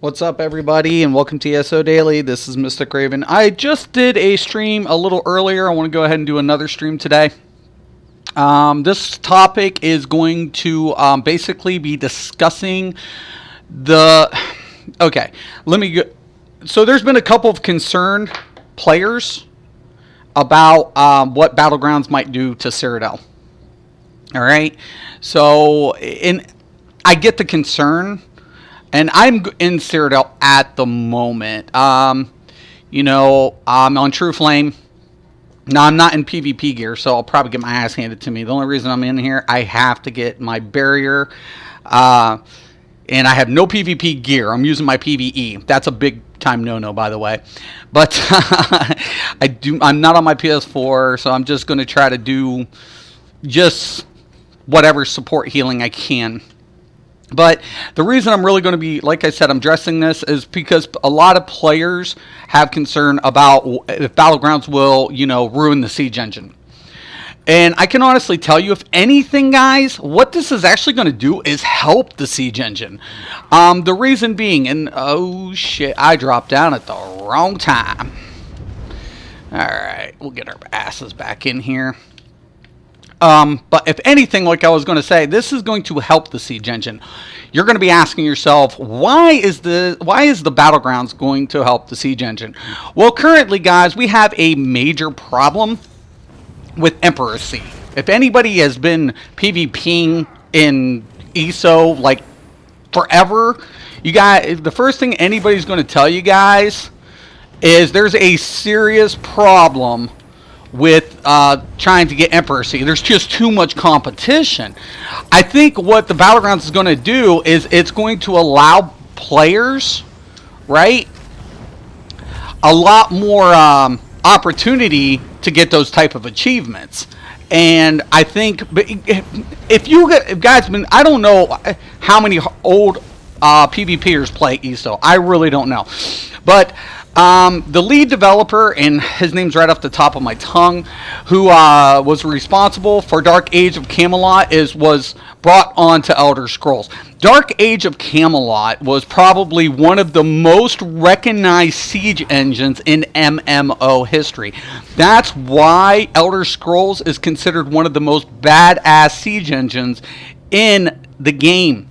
What's up, everybody, and welcome to ESO Daily. This is Mystic Raven. I just did a stream a little earlier. I want to go ahead and do another stream today. This topic is going to basically be discussing the... Okay, let me go... So there's been a couple of concerned players about what Battlegrounds might do to Cyrodiil. All right? So, I get the concern... And I'm in Cyrodiil at the moment. You know, I'm on True Flame. Now, I'm not in PvP gear, so I'll probably get my ass handed to me. The only reason I'm in here, I have to get my barrier. And I have no PvP gear. I'm using my PvE. That's a big time no-no, by the way. But I'm not on my PS4, so I'm just going to try to do just whatever support healing I can. But the reason I'm really going to be, like I said, I'm addressing this is because a lot of players have concern about if Battlegrounds will, you know, ruin the Siege engine. And I can honestly tell you, if anything, guys, what this is actually going to do is help the Siege engine. The reason being, and oh shit, I dropped down at the wrong time. Alright, we'll get our asses back in here. But if anything, like I was going to say, this is going to help the Siege engine. You're going to be asking yourself, why is the Battlegrounds going to help the Siege engine? Well, currently, guys, we have a major problem with Emperocy. If anybody has been PvPing in ESO like forever, you guys, the first thing anybody's going to tell you guys is there's a serious problem with trying to get Emperocy. There's just too much competition. I think what the Battlegrounds is going to do is it's going to allow players, right, a lot more opportunity to get those type of achievements. And I think, if you guys, I don't know how many old PvPers play ESO. I really don't know. But the lead developer, and his name's right off the top of my tongue, who was responsible for Dark Age of Camelot, was brought on to Elder Scrolls. Dark Age of Camelot was probably one of the most recognized siege engines in MMO history. That's why Elder Scrolls is considered one of the most badass siege engines in the game,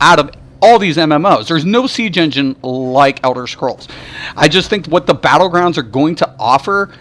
out of all these MMOs. There's no siege engine like Elder Scrolls. I just think what the Battlegrounds are going to offer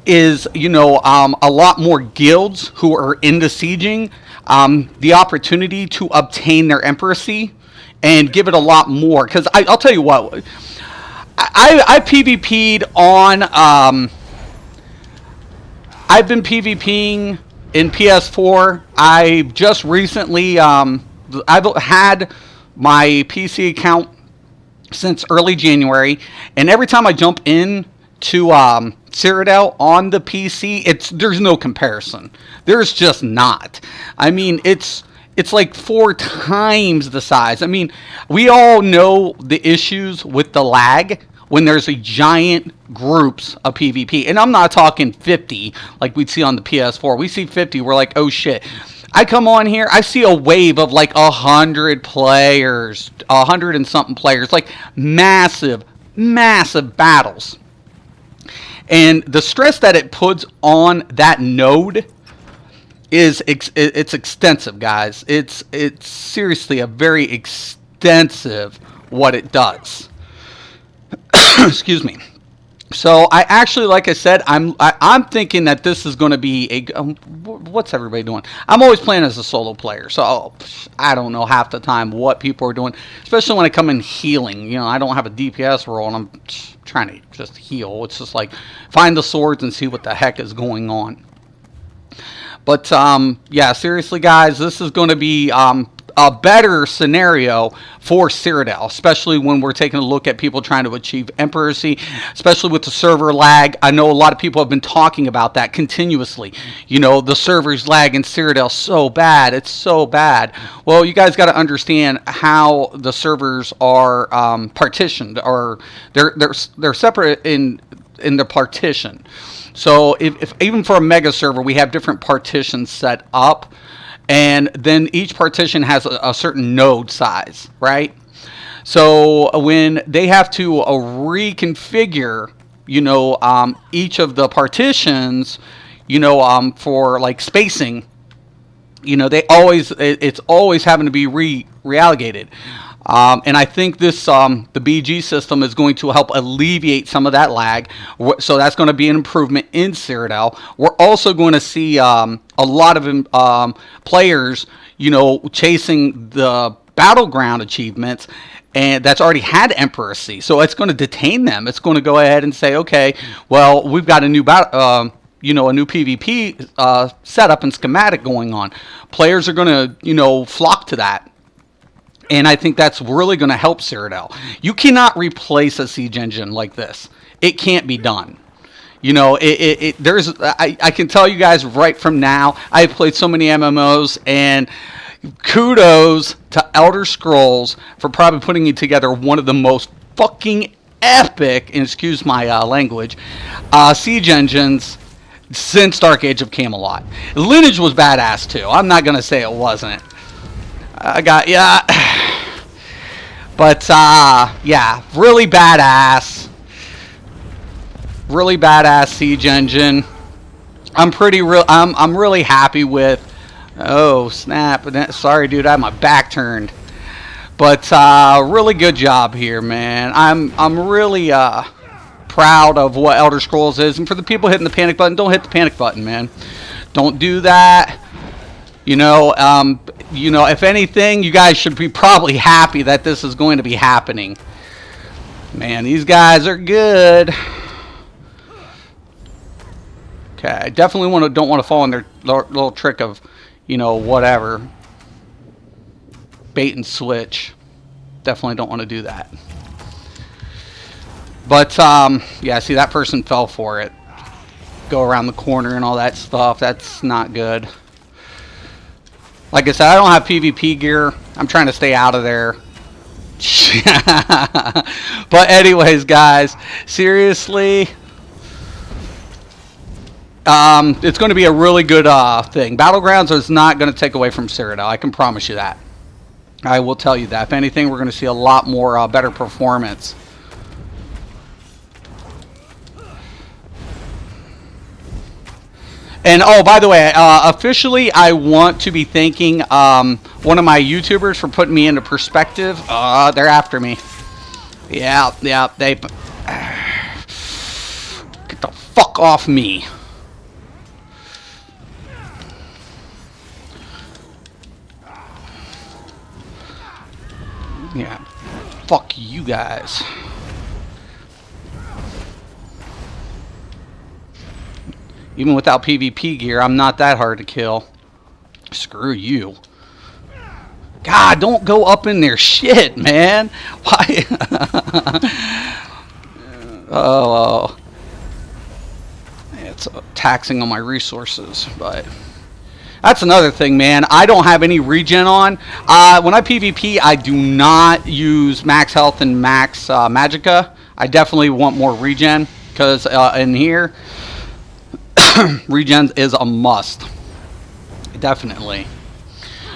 is, you know, a lot more guilds who are into sieging, the opportunity to obtain their Emperocy and give it a lot more. Because I'll tell you what, I PvP'd on, I've been PvPing in PS4. I just recently, I've had my PC account since early January, and every time I jump in to Cyrodiil on the PC, there's no comparison. There's just not. I mean, it's like 4 times the size. I mean, we all know the issues with the lag when there's a giant groups of PvP, and I'm not talking 50 like we'd see on the PS4. We see 50, we're like, oh shit. I come on here, I see a wave of like 100 players, 100 and something players, like massive, massive battles. And the stress that it puts on that node is it's extensive, guys. It's seriously a very extensive what it does. Excuse me. So I actually, like I said, I'm thinking that this is going to be a what's everybody doing? I'm always playing as a solo player, so I don't know half the time what people are doing, especially when I come in healing. You know, I don't have a DPS role, and I'm trying to just heal. It's just like find the swords and see what the heck is going on. But yeah, seriously, guys, this is going to be a better scenario for Cyrodiil, especially when we're taking a look at people trying to achieve Emperocy, especially with the server lag. I know a lot of people have been talking about that continuously. You know, the servers lag in Cyrodiil so bad. It's so bad. Well, you guys got to understand how the servers are partitioned, or they're separate in the partition. So if even for a mega server, we have different partitions set up. And then each partition has a certain node size, right? So when they have to reconfigure, each of the partitions, for like spacing, it's always having to be reallocated. And I think this the BG system is going to help alleviate some of that lag. So that's going to be an improvement in Cyrodiil. We're also going to see a lot of players, chasing the battleground achievements, and that's already had Emperocy. So it's going to detain them. It's going to go ahead and say, okay, well, we've got a new a new PvP setup and schematic going on. Players are going to, flock to that. And I think that's really going to help Cyrodiil. You cannot replace a siege engine like this. It can't be done. I can tell you guys right from now, I've played so many MMOs, and kudos to Elder Scrolls for probably putting together one of the most fucking epic, and excuse my language, siege engines since Dark Age of Camelot. Lineage was badass too. I'm not going to say it wasn't. But yeah, really badass siege engine. I'm really happy with. Oh snap! Sorry, dude, I had my back turned. But really good job here, man. I'm really proud of what Elder Scrolls is. And for the people hitting the panic button, don't hit the panic button, man. Don't do that. If anything, you guys should be probably happy that this is going to be happening. Man, these guys are good. Okay, I definitely don't want to fall in their little trick of, whatever. Bait and switch. Definitely don't want to do that. But, yeah, see, that person fell for it. Go around the corner and all that stuff. That's not good. Like I said, I don't have PvP gear. I'm trying to stay out of there. But anyways, guys, seriously, it's going to be a really good thing. Battlegrounds is not going to take away from Cyrodiil. I can promise you that. I will tell you that. If anything, we're going to see a lot more better performance. And oh, by the way, officially, I want to be thanking one of my YouTubers for putting me into perspective. They're after me. Yeah, they get the fuck off me. Yeah, fuck you guys. Even without PvP gear, I'm not that hard to kill. Screw you. God, don't go up in their shit, man. Why? Oh. It's taxing on my resources, but... That's another thing, man. I don't have any regen on. When I PvP, I do not use max health and max magicka. I definitely want more regen, because in here... regen is a must, definitely.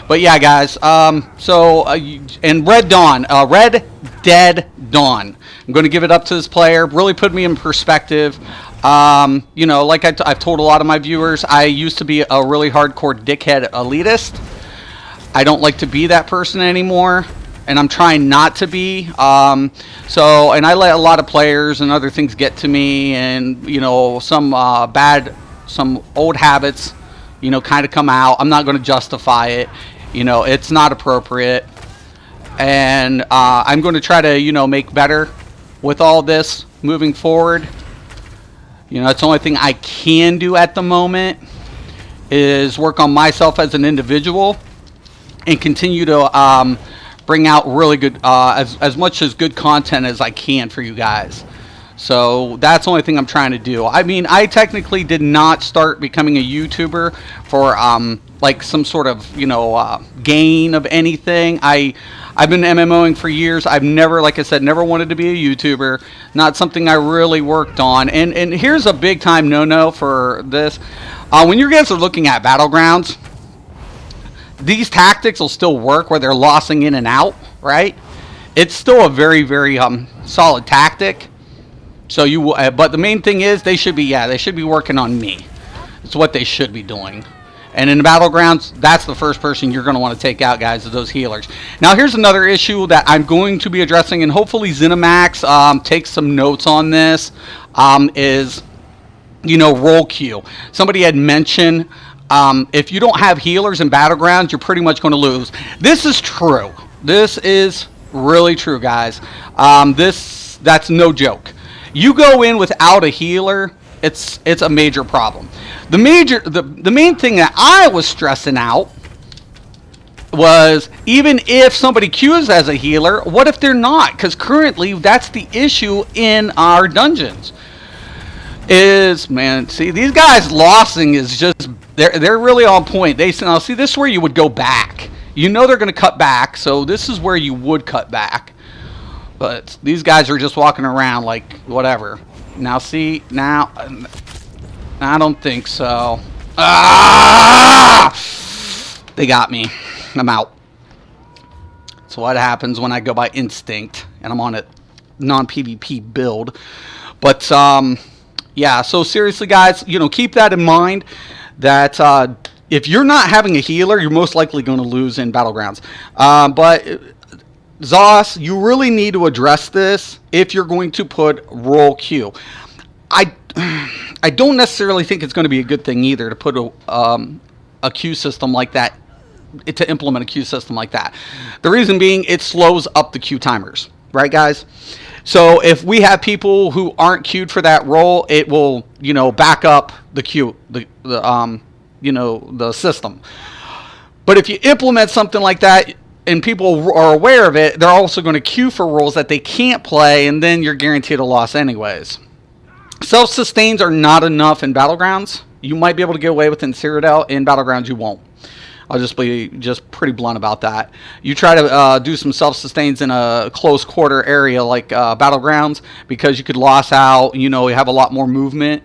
But yeah, guys, and Red Dawn, Red Dead Dawn, I'm going to give it up to this player. Really put me in perspective. Like I've told a lot of my viewers, I used to be a really hardcore dickhead elitist. I don't like to be that person anymore, and I'm trying not to be. And I let a lot of players and other things get to me, and some old habits, kind of come out. I'm not going to justify it. It's not appropriate, and I'm going to try to make better with all this moving forward. It's the only thing I can do at the moment is work on myself as an individual and continue to bring out really good, as much as good content as I can for you guys. So that's the only thing I'm trying to do. I mean, I technically did not start becoming a YouTuber for like some sort of gain of anything. I've been MMOing for years. I've never, like I said, never wanted to be a YouTuber. Not something I really worked on. And here's a big time no-no for this. When you guys are looking at Battlegrounds, these tactics will still work where they're lossing in and out, right? It's still a very, very solid tactic. So but the main thing is they should be working on me. It's what they should be doing. And in the Battlegrounds, that's the first person you're going to want to take out, guys, is those healers. Now, here's another issue that I'm going to be addressing, and hopefully ZeniMax takes some notes on this, is, roll queue. Somebody had mentioned if you don't have healers in Battlegrounds, you're pretty much going to lose. This is true. This is really true, guys. That's no joke. You go in without a healer, it's a major problem. The main thing that I was stressing out was, even if somebody queues as a healer, what if they're not? Because currently that's the issue in our dungeons. See, these guys lossing is just they're really on point. Now see, this is where you would go back. They're going to cut back, so this is where you would cut back. But these guys are just walking around like whatever. Now see, I don't think so. They got me. I'm out. So what happens when I go by instinct and I'm on a non-PvP build? But yeah. So seriously, guys, keep that in mind. That if you're not having a healer, you're most likely going to lose in Battlegrounds. But Zos, you really need to address this if you're going to put roll Q. I don't necessarily think it's going to be a good thing either to put a queue system like that, to implement a queue system like that. The reason being, it slows up the queue timers, right, guys? So if we have people who aren't queued for that role, it will, back up the queue, the system. But if you implement something like that and people are aware of it, they're also going to queue for roles that they can't play, and then you're guaranteed a loss anyways. Self-sustains are not enough in Battlegrounds. You might be able to get away with it in Cyrodiil. In Battlegrounds, you won't. I'll just be pretty blunt about that. You try to do some self-sustains in a close quarter area like Battlegrounds, because you could loss out. You have a lot more movement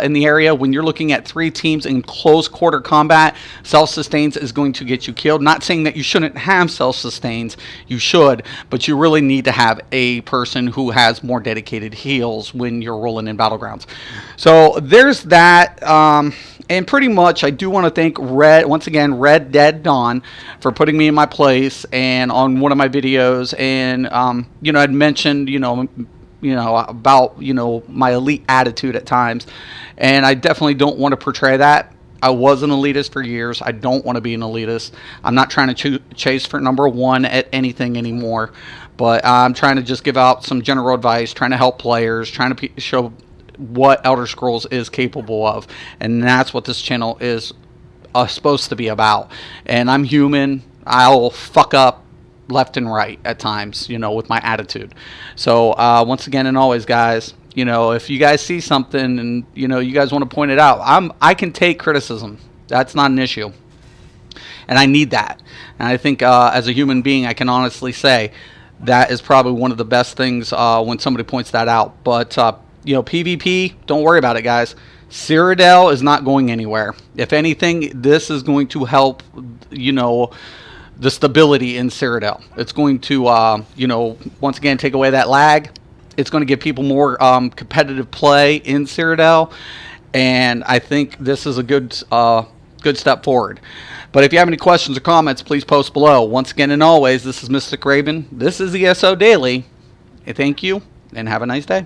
in the area. When you're looking at 3 teams in close quarter combat, self-sustains is going to get you killed. Not saying that you shouldn't have self-sustains. You should, but you really need to have a person who has more dedicated heals when you're rolling in Battlegrounds. So there's that. And pretty much, I do want to thank Red Dead Dawn, for putting me in my place and on one of my videos. And I'd mentioned about my elite attitude at times, and I definitely don't want to portray that. I was an elitist for years. I don't want to be an elitist. I'm not trying to chase for number 1 at anything anymore, but I'm trying to just give out some general advice, trying to help players, trying to show what Elder Scrolls is capable of, and that's what this channel is supposed to be about. And I'm human. I'll fuck up left and right at times, with my attitude. So once again and always, guys, if you guys see something and you guys want to point it out, I can take criticism. That's not an issue, and I need that. And I think as a human being, I can honestly say that is probably one of the best things when somebody points that out. But PvP, don't worry about it, guys. Cyrodiil is not going anywhere. If anything, this is going to help the stability in Cyrodiil. It's going to once again take away that lag. It's going to give people more competitive play in Cyrodiil, and I think this is a good step forward. But if you have any questions or comments, please post below. Once again and always, this is Mystic Raven. This is ESO Daily. Thank you, and have a nice day.